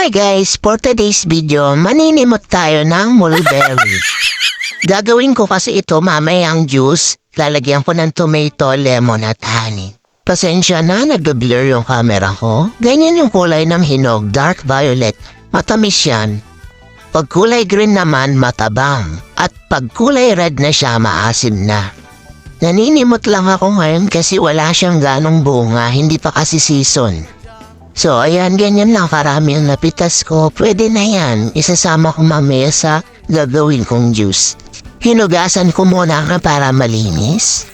Hi guys, for today's video, maninimot tayo ng mulberry. Gagawin ko kasi ito mamayang juice, lalagyan ko ng tomato, lemon at honey. Pasensya na, nag-blur yung camera ko. Ganyan yung kulay ng hinog, dark violet. Matamis yan. Pag kulay green naman, matabang. At pag kulay red na siya, maasim na. Naninimot lang ako ngayon kasi wala siyang ganong bunga, hindi pa kasi season. So, ayan, ganyan lang karami ang napitas ko. Pwede na yan. Isasama ko mamaya sa gagawin kong juice. Hinugasan ko muna para malinis.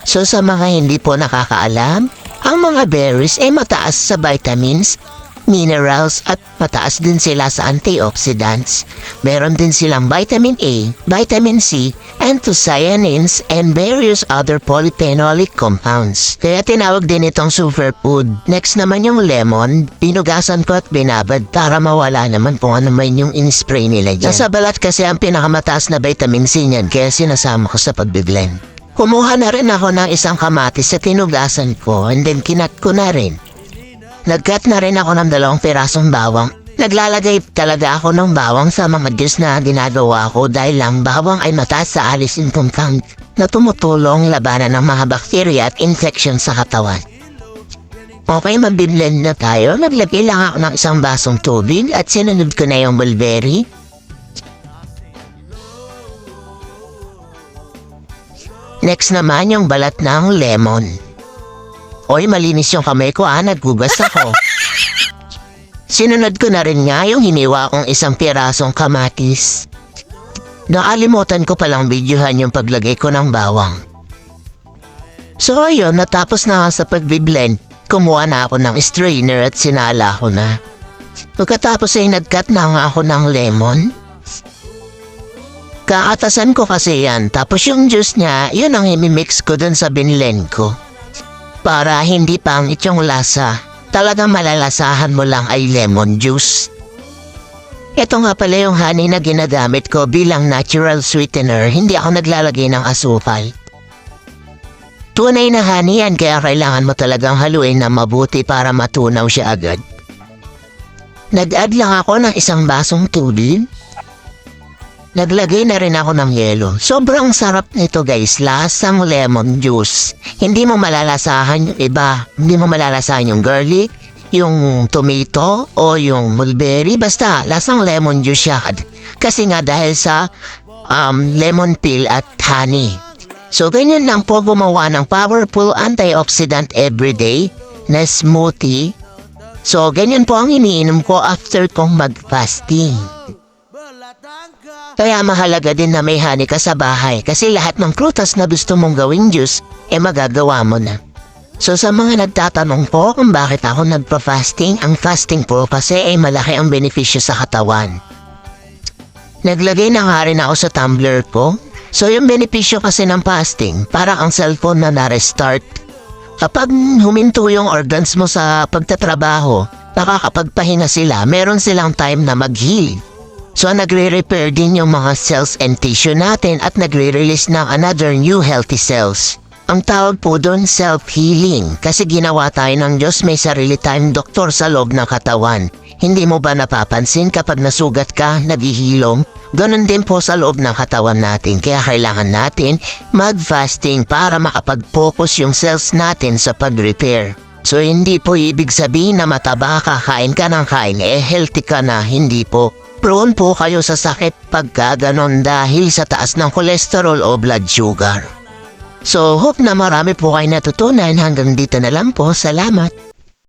So, sa mga hindi po nakakaalam, ang mga berries ay mataas sa vitamins, minerals at mataas din sila sa antioxidants. Meron din silang vitamin A, vitamin C, anthocyanins, and various other polyphenolic compounds. Kaya tinawag din itong superfood. Next naman yung lemon, pinugasan ko at binabad para mawala naman kung ano man yung in-spray nila dyan. Nasa balat kasi ang pinakamataas na vitamin C niyan kaya sinasama ko sa pagbiblend. Kumuha na rin ako ng isang kamatis sa tinugasan ko and then kinat ko na rin. Nag-cut na rin ako ng 2 pirasong bawang. Naglalagay talaga ako ng bawang sa mga juice na ginagawa ko dahil lang bawang ay mataas sa alisin compound na tumutulong labanan ng mga bakterya at infection sa katawan. Okay, mag-blend na tayo. Naglagay lang ako ng 1 basong tubig at sinunod ko na yung mulberry. Next naman yung balat ng lemon. Oy, malinis yung kamay ko naghugas ako. Sinunod ko na rin nga yung hiniwa kong 1 pirasong kamatis. Nakalimutan ko palang videohan yung paglagay ko ng bawang. So ayun, natapos na sa pagbiblend, kumuha na ako ng strainer at sinala ko na. Pagkatapos ay nag-cut na nga ako ng lemon. Kaatasan ko kasi yan, tapos yung juice niya, yun ang imimix ko dun sa binlend ko. Para hindi pangit yung lasa, talagang malalasahan mo lang ay lemon juice. Ito nga pala yung honey na ginagamit ko bilang natural sweetener, hindi ako naglalagay ng asukal. Tunay na honey yan kaya kailangan mo talagang haluin na mabuti para matunaw siya agad. Nag-add lang ako ng 1 basong tubig. Naglagay na rin ako ng yelo. Sobrang sarap nito guys, lasang lemon juice. Hindi mo malalasahan yung iba. Hindi mo malalasahan yung garlic, yung tomato, o yung mulberry. Basta, lasang lemon juice siya. Kasi nga dahil sa lemon peel at honey. So, ganyan lang po gumawa ng powerful antioxidant everyday na smoothie. So, ganyan po ang iniinom ko after kong mag-fasting. Kaya mahalaga din na may honey ka sa bahay kasi lahat ng prutas na gusto mong gawing juice, magagawa mo na. So sa mga nagtatanong po kung bakit ako nagpa-fasting, ang fasting po kasi ay malaki ang benepisyo sa katawan. Naglagay na nga rin ako sa tumbler ko. So yung benepisyo kasi ng fasting, parang ang cellphone na na-restart. Kapag huminto yung organs mo sa pagtatrabaho, nakakapagpahinga sila, meron silang time na mag-heal. So nagre-repair din yung mga cells and tissue natin at nagre-release ng another new healthy cells. Ang tawag po doon self-healing kasi ginawa tayo ng Diyos may sarili tayong doktor sa loob ng katawan. Hindi mo ba napapansin kapag nasugat ka, naghihilom? Ganon din po sa loob ng katawan natin kaya kailangan natin mag-fasting para makapag-focus yung cells natin sa pag-repair. So hindi po ibig sabihin na mataba ka, kain ka ng kain, healthy ka na, hindi po. Prone po kayo sa sakit pagka ganon dahil sa taas ng cholesterol o blood sugar. So, hope na marami po kayo natutunan. Hanggang dito na lang po. Salamat.